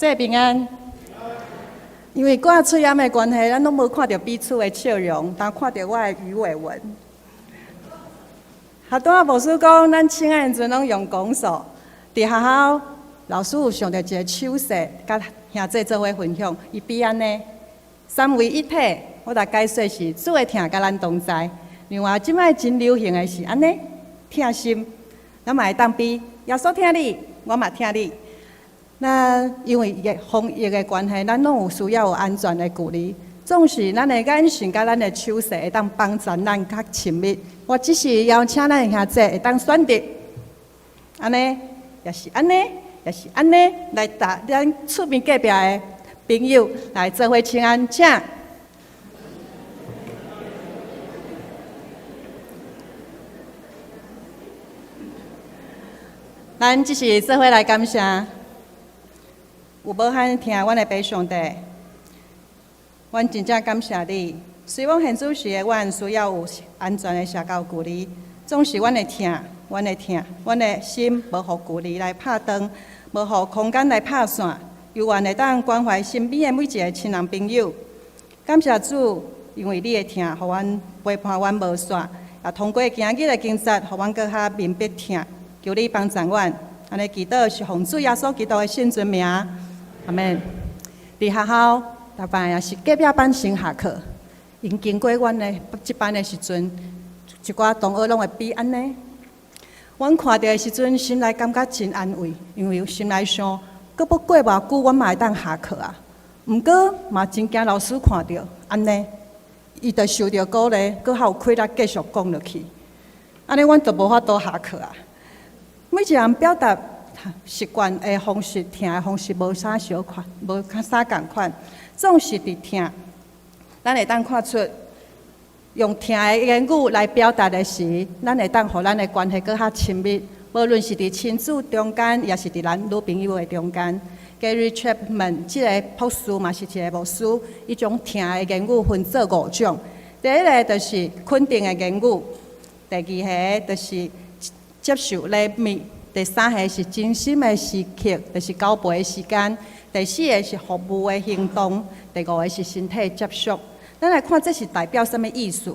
这平安。因为挂出烟的关系，咱拢无看到彼此的笑容，但看到我的鱼尾纹。学堂无师讲，咱请的时阵拢用讲数。伫学校，老师有上着一个手势，甲兄弟做伙分享，伊比安尼三位一体。我来解说是主的疼，甲咱同在。另外，即摆真流行的是安尼疼心，咱嘛会当比耶稣疼你，我嘛疼你。那因为防疫的关系，咱拢有需要有安全的距离。总是咱的眼神甲咱的手势会当帮助咱较亲密。我只是邀请咱的兄弟会当选择安尼，也是安尼，也是安尼，来搭咱厝边隔壁的朋友来做伙请安，请。咱只是做伙来感谢。有无罕听阮的爸上帝，阮真正感谢你。虽然现主时的阮需要有安全的社交距离，总是阮的疼，阮的心无互距离来拍断，无互空间来拍散，犹原会当关怀身边的每一个亲人朋友。感谢主，因为你的疼，互阮陪伴阮无散，也通过今日的经历，互阮搁较明白疼。求你帮助阮，安尼祈祷是奉主耶稣基督的圣尊名。阿们，伫学校，大班也是隔壁班先下课，因经过阮的这班的时阵，一寡同学拢会比安尼。阮看到的时阵，心内感觉真安慰，因为心内想，搁要过偌久，阮嘛会当下课啊。毋过嘛真惊老师看到安尼，伊就受到鼓励，搁还有气力继续讲落去。安尼，阮就无法度下课啊。每一个人表达习惯的方式、听的方式无啥相款，无啥共款，总是伫听。咱会当看出，用听的言语来表达的时，咱会当互咱的关系搁较亲密。无论是伫亲子中间，也是伫咱女朋友的中间。Gary Chapman 即个博士嘛是一个牧师，伊种听的言语分做5种。第一个就是肯定的言语，第二个就是接受礼物。第三个是真心的时刻，就是交陪的时间；第四个是服务的行动；第5个是身体接触。咱来看这是代表什么意思？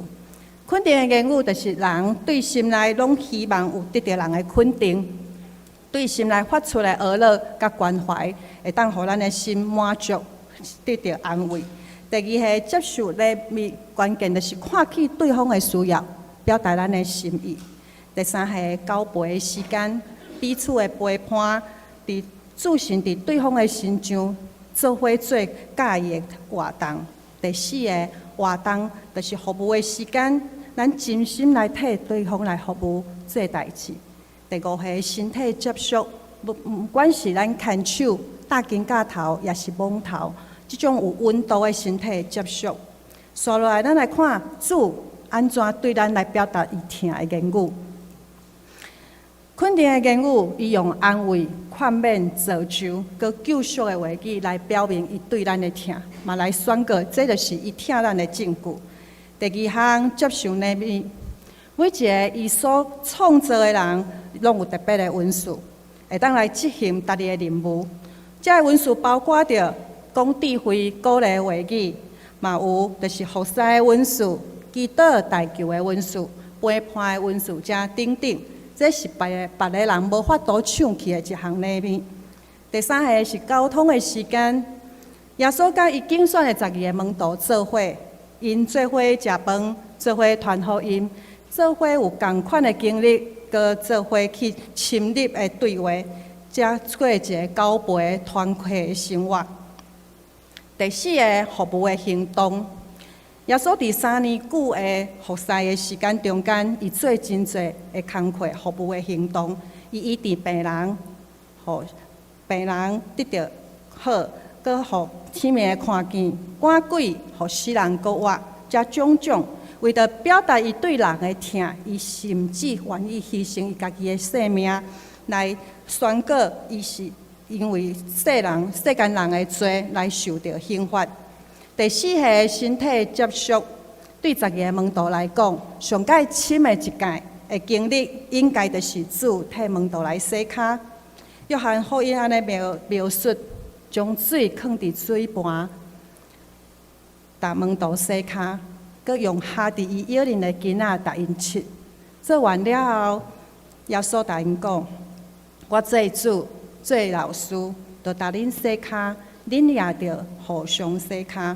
肯定的言语就是人对心内拢希望有得到人的肯定，对心内发出的娱乐甲关怀，会当互咱的心满足，得到安慰。第二个接受礼物，关键就是看起对方的需要，表达咱的心意。第三个交陪的时间。彼此的陪伴，伫自信伫对方的身上，做伙做喜的活动。第四个活动就是服务的时间，咱真心来替对方来服务做代志。第5个身体接触，不管是咱牵手、搭肩胛头，也是摸头，这种有温度的身体接触。接落来，咱来看主安怎对咱来表达伊听的言语。肯定的言语，伊用安慰、劝勉、造就、佮救赎的话语来表明伊对咱的疼，嘛来宣告，这就是伊疼咱的证据。第2项，接受礼物，每一个伊所创造的人，拢有特别的恩赐，会当来执行家己的任务。这个恩赐包括着讲智慧、鼓励的话语，嘛有就是服侍的恩赐、祈祷代求的恩赐、陪伴的恩赐，加等等。这是别个人无法度抢去的一项礼物。第3个是交通的时间，耶稣甲伊竞选的12个门徒做伙，因做伙食饭，做伙传福音，做伙有同款的经历，佮做伙去深入的对话，才过一个交陪团契的生活。第4个服务的行动。耶稣伫3年久的服侍的时间中间，伊做真侪的工课服务的行动，伊医治病人，互病人得到好，佮互天命的看见，赶鬼，互死人搁活，这种种，为着表达伊对人的疼，伊甚至愿意牺牲伊家己的性命，来宣告伊是因为世间人的罪来受到刑罚。第4个身体接触，对12个门徒来讲，上界深的一届的经历，应该就是主替门徒来洗脚。约翰福音安尼描述，将水放伫水盘，逐门徒洗骹，佮用下伫伊摇人的囡仔逐因拭。做完了后，耶稣甲因讲：我做主，做老师，就逐恁洗骹，恁也着互相洗骹。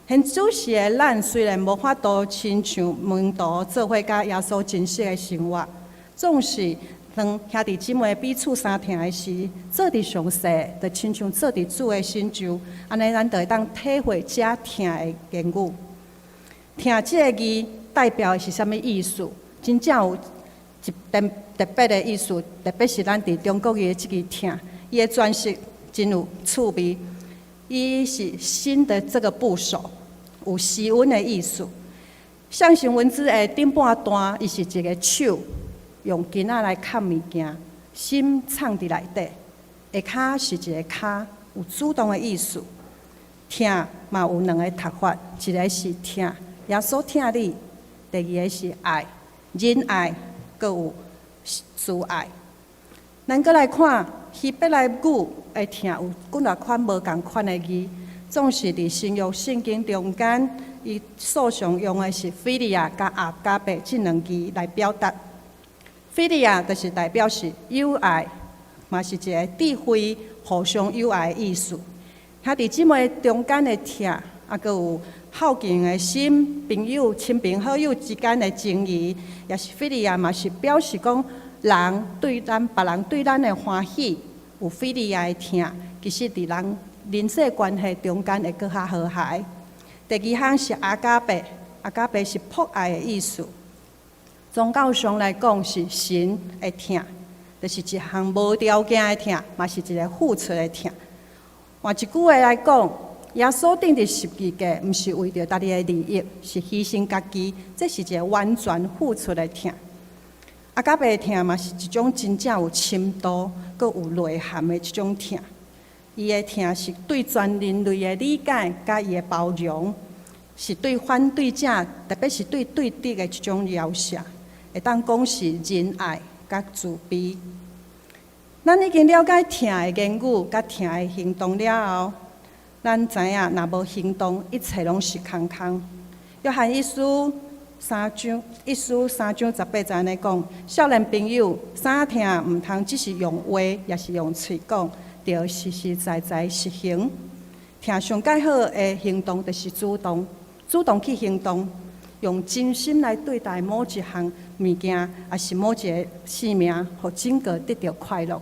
现主时的咱虽然无法度亲像门徒做伙甲耶稣真实的生活，总是当兄弟姊妹彼此相听的时，做伫上细，就亲像做伫主的身上，安尼咱就会当体会遮听的言语。听即个字代表的是啥物意思？真正有一特别的意思，特别是咱伫中国语的即个听，伊的转述真有趣味。伊是新的这个部首，有时温的意思。象形文字的顶半段，伊是一个手用筋仔来砍物件，心藏伫内底。下骹是一个骹，有主动的意思。听嘛有两个读法，一个是听，耶稣听你；第二个是爱，仁爱，阁有慈爱。咱阁来看希伯来语的听有几若款无共款的字，总是伫新约圣经中间，伊所常用的是菲利亚甲阿加贝这两字来表达。菲利亚就是代表是友爱，嘛是一个智慧、互相友爱的意思。兄弟姊妹中间的听，阁有孝敬的心，朋友、亲朋好友之间的情谊，也是菲利亚嘛是表示讲。人对咱别人对咱的欢喜，有菲利亚的听，其实伫人人际关系中间会搁较和谐。第二项是阿加贝，阿加贝是博爱的意思。宗教上来讲是神的听，就是一项无条件的听，嘛是一个付出的听。换一句话来讲，耶稣钉伫十字架，毋是为着家己的利益，是牺牲家己，这是一个完全付出的听。阿加贝听嘛是一种真正有深度、佮有内涵的一种听。伊的听是对全人类的理解，甲伊的包容，是对反对者，特别是对对敌的一种描写，会当讲是仁爱甲慈悲。咱已经了解听的言语甲听的行动了后，咱知影若无行动，一切拢是空空。约翰一书3章18节安尼讲，少年朋友，啥听毋通只是用话，也是用嘴讲，着实实在在实行。听上介好的行动，就是主动去行动，用真心来对待某一项物件，也是某一个生命，互整个得到快乐。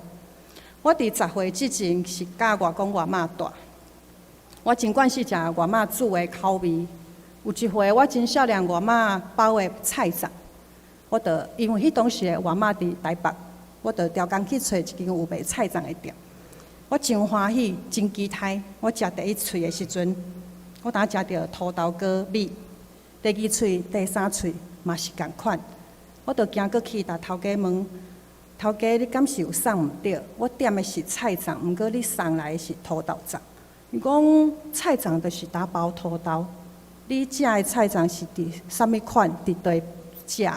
我伫10岁之前是教外公外妈大，我尽管是食外妈煮的口味。有一回，我真少年外妈包的菜粽，我着因为迄当时的外妈伫台北，我着调工去找一间有卖菜粽的店。我真欢喜，真期待。我食第一喙的时阵，我当食到土豆糕米，第二喙、第三喙嘛是共款。我着行过去，甲头家问：头家，你敢是有送毋对？我点的是菜粽，毋过你送来的是土豆粽。伊讲菜粽就是打包土豆。你食的菜粽是伫啥物款？伫地食的？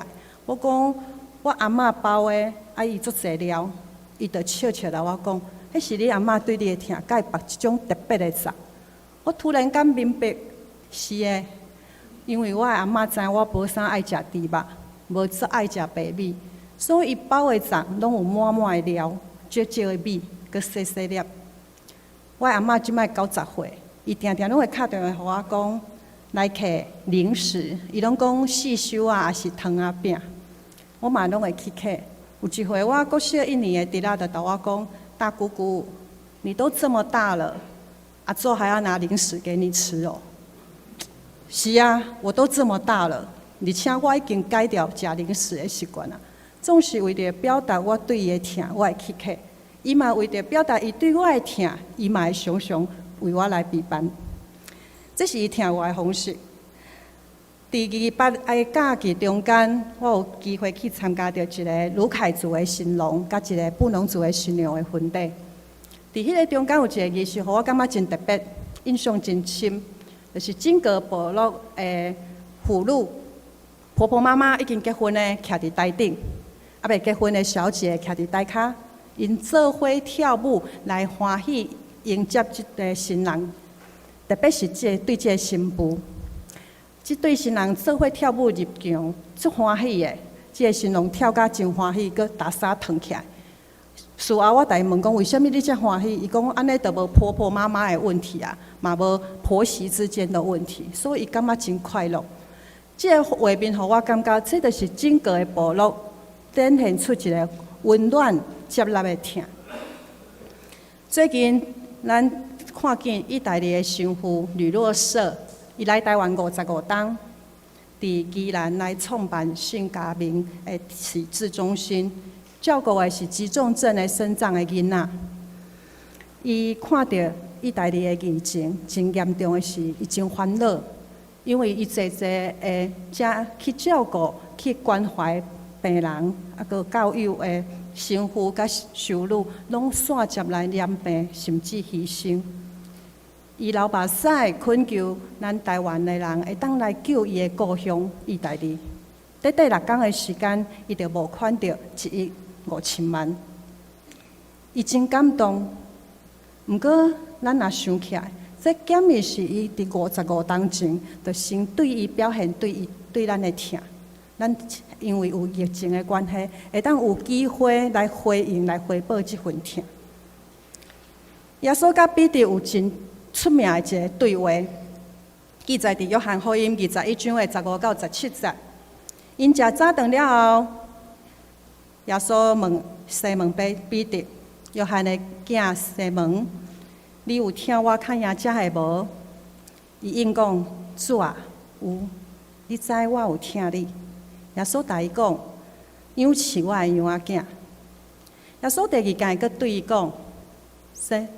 我讲我阿嬷包的，伊足济料，伊就笑笑来我讲，迄是你阿嬷对你的疼，甲伊绑一种特别的粽。我突然间明白，是的，因为我的阿嬷知我无啥爱食猪肉，无啥爱食白米，所以伊包的粽拢有满满的料，少少的米，佮细细粒。我的阿嬷即摆90岁，伊定定拢会敲电话互我讲。来客零食，伊拢讲四修啊，还是汤啊饼，我嘛拢会去客。有一回，我国小1年的弟仔就对我讲：“大姑姑，你都这么大了，阿祖还要拿零食给你吃哦？”是啊，我都这么大了，而且我已经改掉食零食的习惯了。总是为着表达我对伊的疼，我会去客。伊嘛为着表达伊对我的疼，伊嘛会常常为我来陪伴。这是伊听我的方式。伫28个假期中间，我有机会去参加着一个鲁凯族的新郎，甲一个布农族的新娘的婚礼。伫迄个中间有一个仪式，互我感觉真特别，印象真深，就是整个部落的妇女、婆婆妈妈已经结婚的，徛伫台顶；未结婚的小姐徛伫台骹，因做伙跳舞来欢喜迎接即个新人，特别是对即个新妇，即对新人做伙跳舞入场，足欢喜的。即个新郎跳甲真欢喜，佮打衫脱起来。事后我家问讲，为什么你遮欢喜？伊讲安尼就无婆婆妈妈的问题啊，嘛无婆媳之间的问题，所以伊感觉真快乐。即个画面，互我感觉，这就是整个的部落展现出一个温暖接纳的疼。最近咱看见意大利的神父吕洛瑟，伊来台湾55天，伫宜兰来创办性家庭的启智中心，照顾的是肌重症的生长的囡仔。伊看到意大利的疫情真严重的是，伊真烦恼，因为伊坐坐会遮去照顾、去关怀病人，啊，佮教友的神父甲修女，拢线接来染病，甚至牺牲。伊流目屎恳求咱台湾的人会当来救伊的故乡意大利。短短6天的时间，伊就募款到1億5千萬。伊真感动。毋过，咱若想起来，这减的是伊伫55天前，就先对伊表现对咱的疼。咱因为有疫情的关系，会当有机会来回应、来回报这份疼。耶稣甲彼得有真出名的一个对话，记载伫约翰福音21章的15到17节。因食早顿了后，耶稣西门彼得，约翰的囝西门，你有听我看赢食的无？伊应讲：主啊，有，你知我有听你。耶稣答伊讲：养饲我的羊仔囝。耶稣第2天佫对伊讲：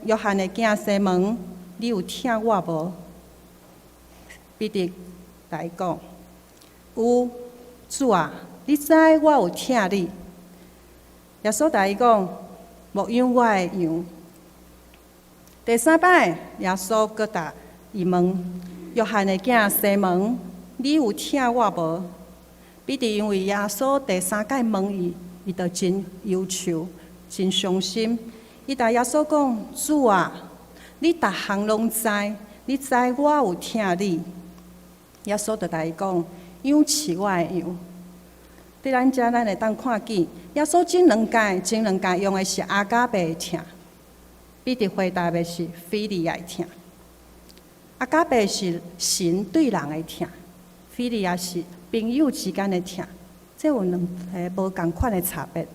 约翰的囝西门，你有听我无？彼得答伊讲：有，主啊，你知我有听你。耶稣答伊讲：牧养我的羊。第3摆，耶稣佫答伊问：约翰的囝西门，你有听我无？彼得因为耶稣第3届问伊，伊就真忧愁，真伤心。伊答耶稣讲：主啊，你逐项拢知，你知我有听你。耶稣就答伊讲：养饲我的羊。伫咱遮，咱会当看见耶稣前两届用的是阿加贝的疼，彼得回答的是菲利亚的疼。阿加贝是神对人的疼，菲利亚是朋友之间的疼，这有两个无同款的差别。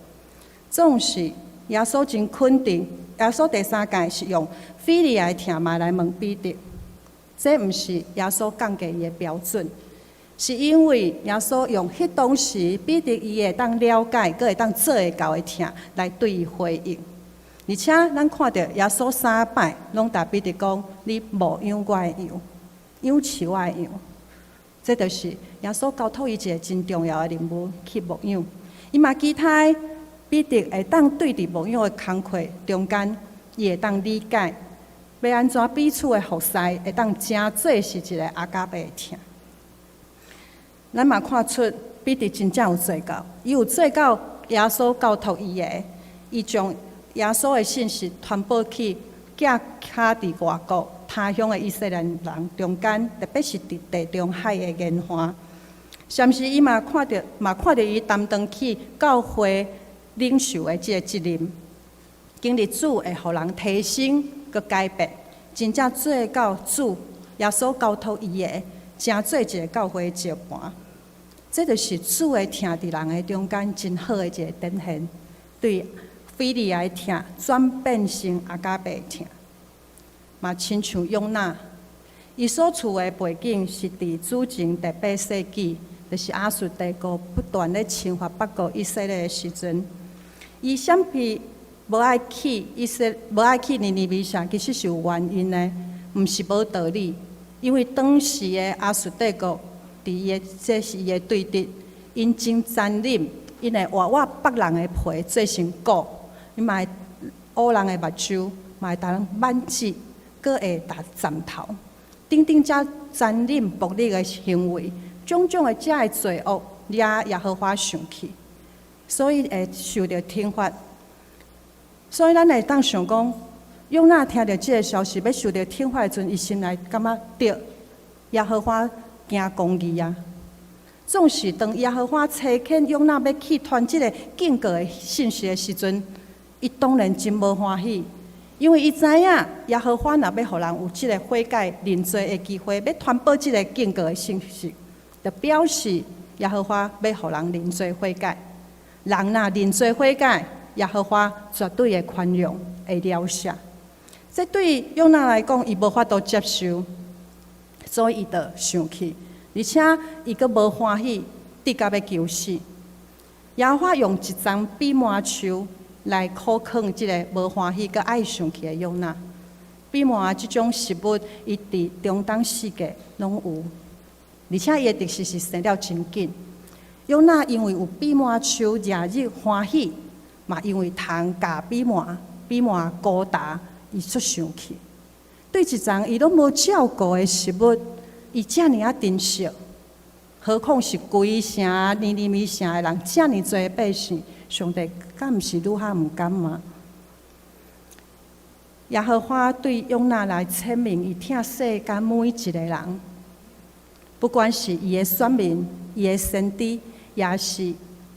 总是耶稣真肯定，耶稣第3届是用菲利亚的疼嘛来问彼得，这毋是耶稣降给伊的标准。是因为耶稣用迄当时彼得伊会当了解，佮会当做会到的疼来对伊回应。而且咱看到耶稣3摆拢答彼得讲：你牧养我的羊，养饲我的羊。这就是耶稣交托伊一个真重要的任务去牧养。伊嘛期待彼得会当对伫牧养的工课中间，伊会当理解要安怎彼此的服侍，会当真做是一个阿加贝的疼。咱嘛看出彼得真正有做到，伊有做到耶稣交托伊的，伊将耶稣的信息传播去寄卡伫外国他乡的以色列人中间，特别是伫地中海的沿岸。同时，伊嘛看到伊担当起教会领袖的这个责任，经历主会互人提升佮改变，真正做到主耶稣交托伊的，真做一个教会的接盘。这就是主的疼伫人的中间真好的一个展现，对菲利亚的疼转变成阿加贝的疼，嘛亲像约拿，伊所处的背景是伫主前第8世纪，就是亚述帝国不断咧侵犯北国以色列的时阵，伊闪避无爱去尼尼微城，其实是有原因的，毋是无道理，因为当时的亚述帝国。这是伊的对敌，因真残忍，因会活我北人的皮做成鼓，伊嘛会乌人的目睭，嘛会打人扳指，阁会打斩头，等等遮残忍暴力的行为，种种的遮的罪恶，耶和华生气，所以会受到惩罚。所以咱会当想讲，约拿听到这个消息，要受到天罚的阵，伊心内感觉对耶和华行公义啊。总是当耶和华差遣约拿要去传这个警告的信息的时阵，伊当然真无欢喜，因为伊知影耶和华若要互人有这个悔改认罪的机会，要传播这个警告的信息，就表示耶和华要互人认罪悔改。人若认罪悔改，耶和华绝对会宽容，会饶赦。这对约拿来讲，伊无法度接受，所以伊就生气，而且伊阁无欢喜，直到要求死。耶和华用一张比麻树来考考即个无欢喜、阁爱生气的约拿。比麻即种食物，伊伫中东世界拢有，而且伊的特色是生了真紧。约拿因为有比麻树热日欢喜，嘛因为通教比麻高大。伊出生气，对一丛伊拢无照顾的食物，伊遮尔啊珍惜，何况是规城尼尼微城的人，遮尔侪百姓，上帝敢毋是愈较毋甘吗？耶和华对约拿来称明，伊疼世间每一个人，不管是伊的选民、伊的先知，也是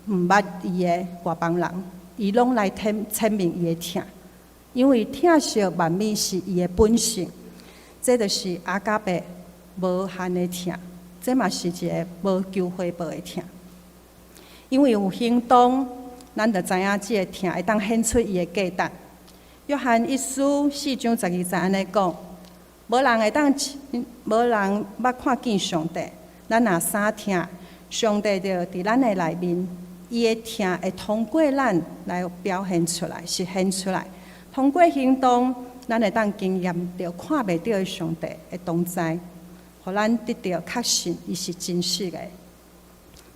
毋捌伊的外邦人，伊拢来称明伊的疼。因为疼惜万民是伊的本性，这就是阿加伯无限的疼，这嘛是一个无求回报的疼。因为有行动，咱就知影这个疼会当显出伊的价值。约翰一书4章12节安尼讲：无人捌看见上帝，咱若三疼，上帝就伫咱的内面，伊的疼会通过咱来表现出来，实现出来。通过行动，咱会当经验到看袂到的上帝的同在，互咱得到确信，伊是真实的。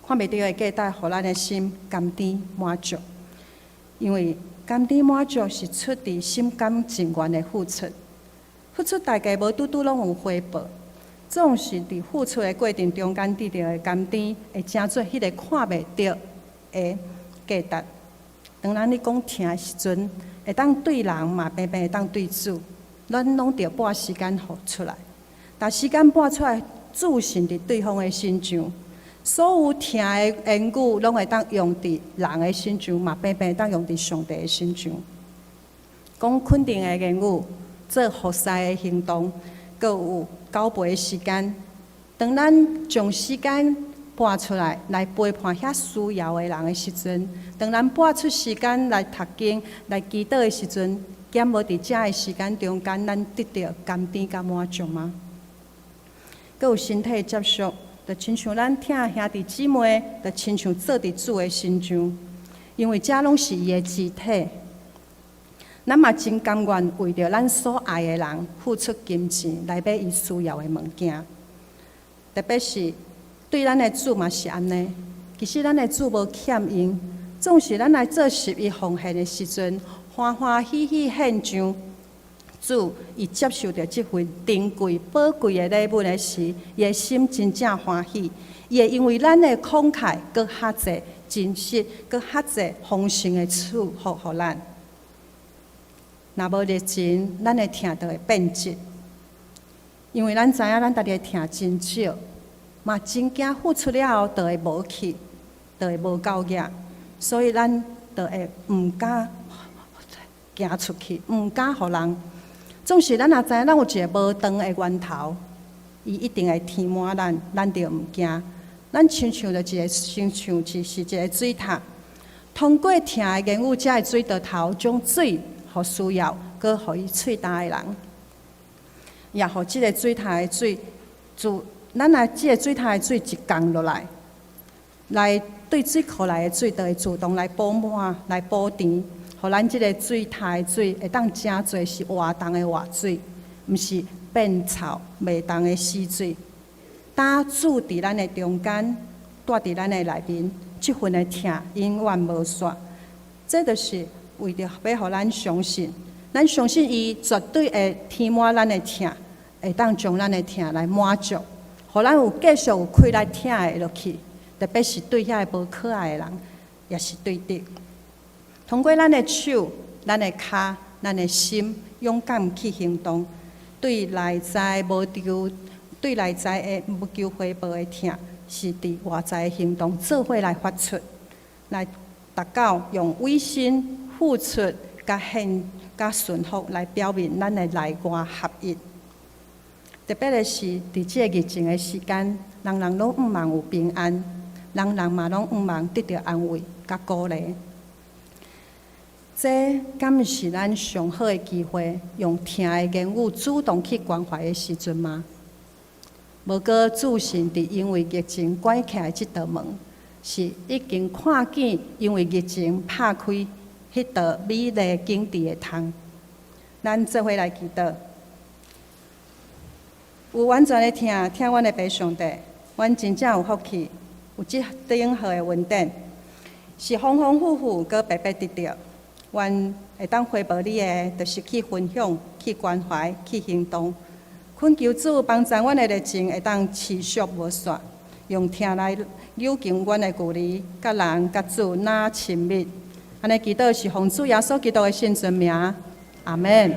看袂到的价值，互咱的心甘甜满足。因为甘甜满足是出自心甘情愿的付出，付出大概无拄拄拢有回报，总是伫付出的过程中间得到的甘甜，会成做迄个看袂到的价值。当咱咧讲疼的时阵，会当对人嘛，平平会当对主，咱拢着拨时间互出来。但时间拨出来，自信伫对方的身上，所有疼的言语，拢会当用伫人的身上，嘛平平会当用伫上帝的身上。讲肯定的言语，做服侍的行动，阁有交陪的时间。当咱将时间拨出来，来陪伴遐需要的人的时阵，当咱拨出时间来读经、来祈祷的时阵，减无伫遮的时间中间，咱得到甘甜甲满足吗？阁有身体接触，就亲像咱疼兄弟姊妹，就亲像做伫主的身上，因为遮拢是伊的肢体。咱嘛真甘愿为着咱所爱的人付出金钱来买伊需要的物件，特别是对咱的主嘛是安尼。其实咱的主无欠用，总是咱来做11奉献的时阵，欢欢喜喜献上。主伊接受到这份珍贵宝贵的礼物的时，伊的心真正欢喜，伊会因为咱的慷慨，搁较济真实，搁较济丰盛的祝福互咱。若无热情，咱的疼就会变质。因为咱知影咱家己的疼真少，嘛真惊付出了后就会无去，就会无够额，所以咱就会毋敢行出去，毋敢互人。总是咱也知影，咱有一个无长的源头，伊一定会填满咱，咱就毋惊。咱亲像着一个，亲像是一个水塔，通过疼的言语，才会水到头，将水互需要，搁互伊喙焦的人，也互即个水塔的水，咱若即个水塔的水一降落来，来对水库内的水，就会自动来补满、来补填。互咱即个水塔的水会当真侪是活动的活水，毋是变臭袂动的死水。打主伫咱的中间，住伫咱的内面，即份的疼永远无煞。这就是为着要互咱相信，咱相信伊绝对会填满咱的疼，会当将咱的疼来满足，互咱有继续有开来疼的落去。特别是对遐个无可爱的人，也是对的。通过咱的手、咱的脚、咱的心，勇敢去行动，对内在无求回报的疼，是伫外在的行动做伙来发出，来达到用委身、付出、甲顺服来表明咱的内外合一。特别的是，伫这个疫情的时间，人人拢毋茫有平安，人人嘛拢毋茫得到安慰甲鼓励。这敢毋是咱上好的机会，用听的言语主动去关怀的时阵吗？无过自信伫因为疫情关起来即道门，是已经看见因为疫情拍开迄道美丽景致的窗。咱做伙来祈祷。有完全的听阮的爸上帝，阮真正有福气，有即顶好的恩典，是丰丰富富，搁白白得到。阮会当回报你的，就是去分享、去关怀、去行动。恳求主帮助阮的热情会当持续无煞，用听来扭近阮的距离，甲人甲主哪亲密。安尼祈祷是奉主耶稣基督的圣尊名，阿门。